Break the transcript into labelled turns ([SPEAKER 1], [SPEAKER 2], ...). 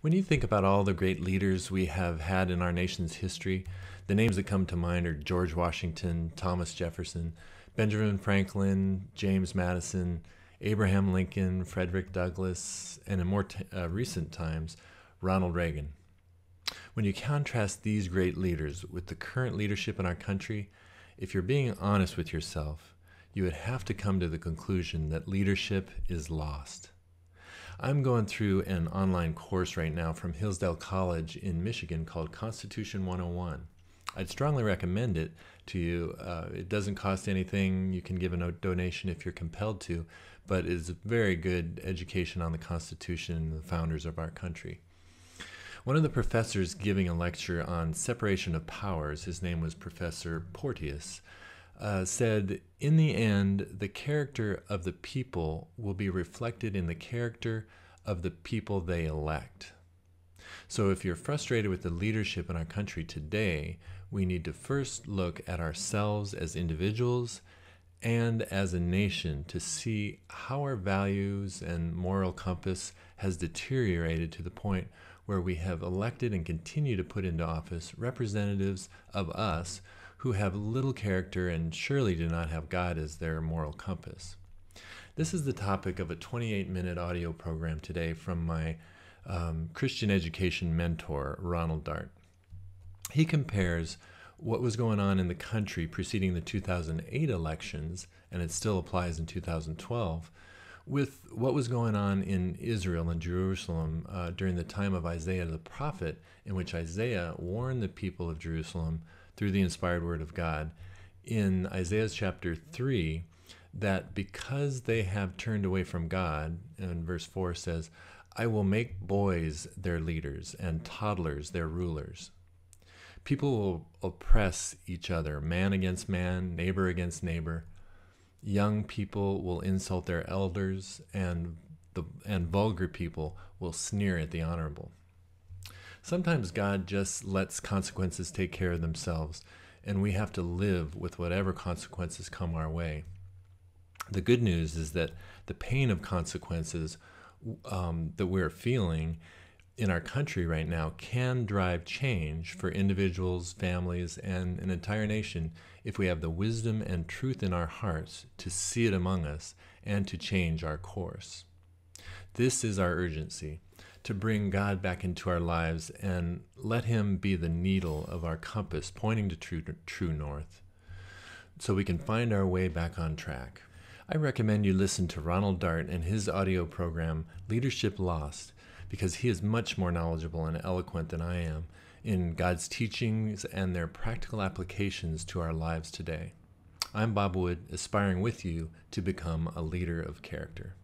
[SPEAKER 1] When you think about all the great leaders we have had in our nation's history, the names that come to mind are George Washington, Thomas Jefferson, Benjamin Franklin, James Madison, Abraham Lincoln, Frederick Douglass, and in more recent times, Ronald Reagan. When you contrast these great leaders with the current leadership in our country, if you're being honest with yourself, you would have to come to the conclusion that leadership is lost. I'm going through an online course right now from Hillsdale College in Michigan called Constitution 101. I'd strongly recommend it to you. It doesn't cost anything. You can give a donation if you're compelled to, but it's a very good education on the Constitution and the founders of our country. One of the professors giving a lecture on separation of powers, his name was Professor Porteous, said, in the end, the character of the people will be reflected in the character of the people they elect. So if you're frustrated with the leadership in our country today, we need to first look at ourselves as individuals and as a nation to see how our values and moral compass has deteriorated to the point where we have elected and continue to put into office representatives of us who have little character and surely do not have God as their moral compass. This is the topic of a 28-minute audio program today from my Christian education mentor, Ronald Dart. He compares what was going on in the country preceding the 2008 elections, and it still applies in 2012, with what was going on in Israel and Jerusalem during the time of Isaiah the prophet, in which Isaiah warned the people of Jerusalem through the inspired word of God in Isaiah chapter 3 that because they have turned away from God, and verse 4 says, I will make boys their leaders and toddlers their rulers. People will oppress each other, man against man, neighbor against neighbor. Young people will insult their elders, and vulgar people will sneer at the honorable. Sometimes God just lets consequences take care of themselves, and we have to live with whatever consequences come our way. The good news is that the pain of consequences that we're feeling in our country right now can drive change for individuals, families, and an entire nation if we have the wisdom and truth in our hearts to see it among us and to change our course. This is our urgency, to bring God back into our lives and let Him be the needle of our compass pointing to true north so we can find our way back on track. I recommend you listen to Ronald Dart and his audio program, Leadership Lost, because he is much more knowledgeable and eloquent than I am in God's teachings and their practical applications to our lives today. I'm Bob Wood, aspiring with you to become a leader of character.